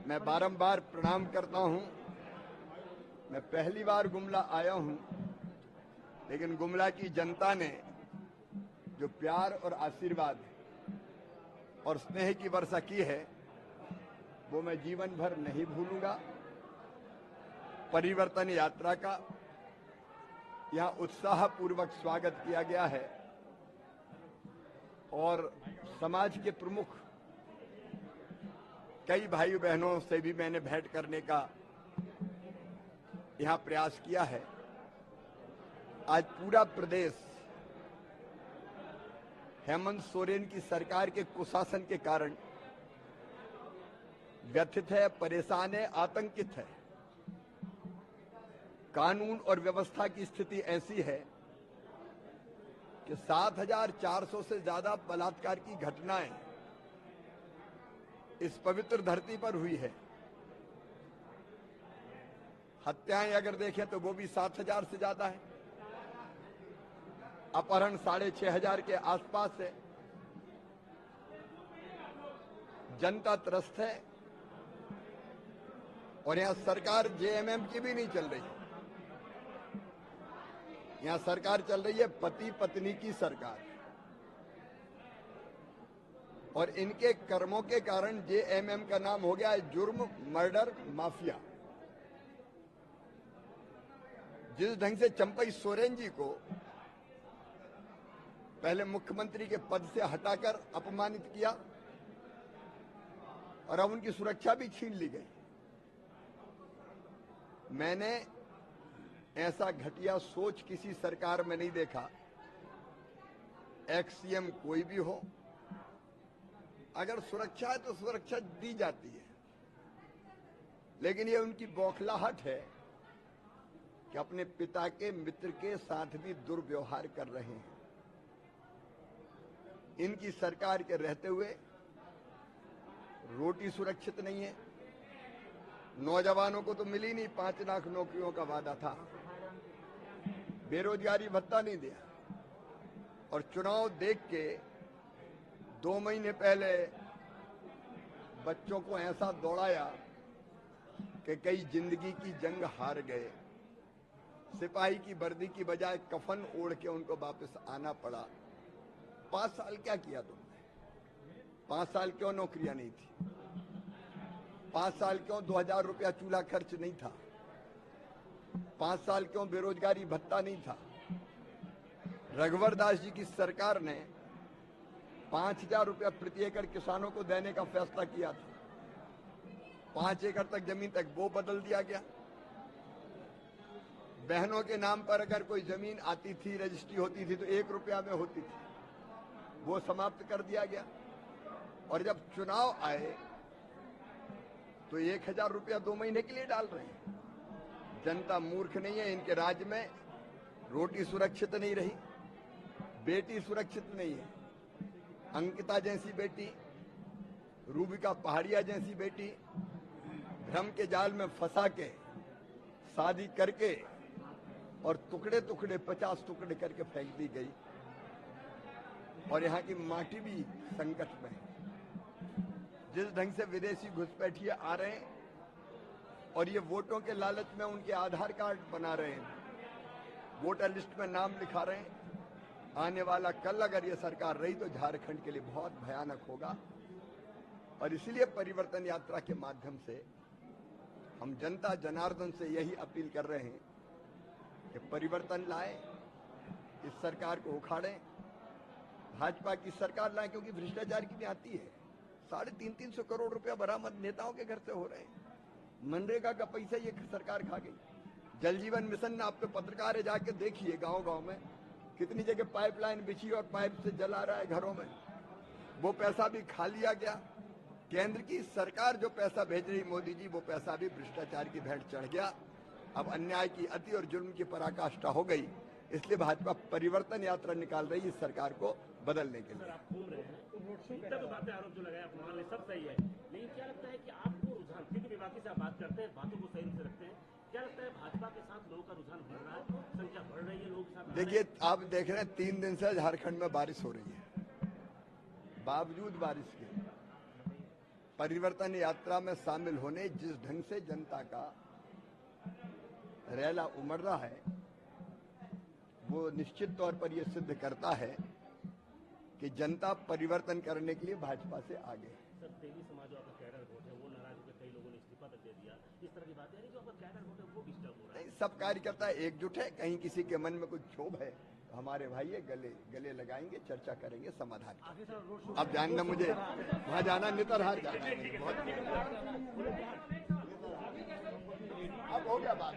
मैं बारंबार प्रणाम करता हूं। मैं पहली बार गुमला आया हूं, लेकिन गुमला की जनता ने जो प्यार और आशीर्वाद और स्नेह की वर्षा की है, वो मैं जीवन भर नहीं भूलूंगा। परिवर्तन यात्रा का यहां उत्साहपूर्वक स्वागत किया गया है और समाज के प्रमुख कई भाई बहनों से भी मैंने भेंट करने का यहां प्रयास किया है। आज पूरा प्रदेश हेमंत सोरेन की सरकार के कुशासन के कारण व्यथित है, परेशान है, आतंकित है। कानून और व्यवस्था की स्थिति ऐसी है कि 7,400 से ज्यादा बलात्कार की घटनाएं इस पवित्र धरती पर हुई है। हत्याएं अगर देखें तो वो भी 7,000 से ज्यादा है। अपहरण 6,500 के आसपास है। जनता त्रस्त है और यहां सरकार जेएमएम की भी नहीं चल रही। यहां सरकार चल रही है पति पत्नी की सरकार, और इनके कर्मों के कारण जेएमएम का नाम हो गया है जुर्म मर्डर माफिया। जिस ढंग से चंपई सोरेन जी को पहले मुख्यमंत्री के पद से हटाकर अपमानित किया और अब उनकी सुरक्षा भी छीन ली गई, मैंने ऐसा घटिया सोच किसी सरकार में नहीं देखा। एक्स सीएम कोई भी हो, अगर सुरक्षा है तो सुरक्षा दी जाती है, लेकिन ये उनकी बौखलाहट है कि अपने पिता के मित्र के साथ भी दुर्व्यवहार कर रहे हैं। इनकी सरकार के रहते हुए रोटी सुरक्षित नहीं है। नौजवानों को तो मिली नहीं, 5 लाख नौकरियों का वादा था। बेरोजगारी भत्ता नहीं दिया, और चुनाव देख के 2 महीने पहले बच्चों को ऐसा दौड़ाया कि कई जिंदगी की जंग हार गए। सिपाही की वर्दी की बजाय कफन ओढ़ के उनको वापस आना पड़ा। 5 साल क्या किया तुमने? 5 साल क्यों नौकरियां नहीं थी? 5 साल क्यों 2,000 रुपया चूल्हा खर्च नहीं था? 5 साल क्यों बेरोजगारी भत्ता नहीं था? रघुवर दास जी की सरकार ने 5,000 रुपया प्रति एकड़ किसानों को देने का फैसला किया था। 5 एकड़ तक जमीन तक वो बदल दिया गया। बहनों के नाम पर अगर कोई जमीन आती थी, रजिस्ट्री होती थी, तो 1 रुपया में होती थी, वो समाप्त कर दिया गया। और जब चुनाव आए तो 1,000 रुपया 2 महीने के लिए डाल रहे हैं। जनता मूर्ख नहीं है। इनके राज्य में रोटी सुरक्षित नहीं रही, बेटी सुरक्षित नहीं है। अंकिता जैसी बेटी, रूबिका पहाड़िया जैसी बेटी भ्रम के जाल में फंसा के शादी करके और टुकड़े टुकड़े 50 टुकड़े करके फेंक दी गई, और यहाँ की माटी भी संकट में है। जिस ढंग से विदेशी घुसपैठिए आ रहे हैं और ये वोटों के लालच में उनके आधार कार्ड बना रहे हैं, वोटर लिस्ट में नाम लिखा रहे हैं, आने वाला कल अगर ये सरकार रही तो झारखंड के लिए बहुत भयानक होगा। और इसलिए परिवर्तन यात्रा के माध्यम से हम जनता जनार्दन से यही अपील कर रहे हैं कि परिवर्तन लाए, इस सरकार को उखाड़ें, भाजपा की सरकार लाएं, क्योंकि भ्रष्टाचार की भी आती है। 350 करोड़ रुपया बरामद नेताओं के घर से हो रहे हैं। मनरेगा का पैसा ये सरकार खा गई। जल जीवन मिशन में आप तो पत्रकार है, जाके देखिए गांव गांव में कितनी जगह पाइपलाइन बिछी और पाइप से जल आ रहा है घरों में, वो पैसा भी खा लिया गया। केंद्र की सरकार जो पैसा भेज रही मोदी जी, वो पैसा भी भ्रष्टाचार की भेंट चढ़ गया। अब अन्याय की अति और जुल्म की पराकाष्ठा हो गई, इसलिए भाजपा परिवर्तन यात्रा निकाल रही है इस सरकार को बदलने के लिए। आप घूम रहे हैं तो बातें आरोप जो लगाए अपने वाले सब सही है, लेकिन क्या लगता है कि आपको रुझान, क्योंकि विभाग से आप बात करते हैं, बातों को सही रूप से रखते हैं, क्या लगता है भाजपा के साथ लोगों का रुझान बढ़ रहा है, संख्या बढ़ रही है लोगों के साथ? देखिए, आप देख रहे हैं 3 दिन से झारखंड में बारिश हो रही है। बावजूद बारिश के परिवर्तन यात्रा में शामिल होने जिस ढंग से जनता का रैला उमड़ रहा है, वो निश्चित तौर पर यह सिद्ध करता है कि जनता परिवर्तन करने के लिए भाजपा से आगे है। सर, तेली समाज जो आपका कैडर वोट है वो नाराज होकर कई लोगों ने इस्तीफा तक दे दिया, इस तरह की बातें हैं जो आपका कैडर वोट है वो डिस्टर्ब हो रहा है। नहीं, सब कार्यकर्ता एकजुट है। कहीं किसी के मन में कुछ क्षोभ है तो हमारे भाई है, गले लगाएंगे, चर्चा करेंगे, समाधान करेंगे। अब जानना मुझे वहां जाना, नितरहार जाना है। अब हो गया बात।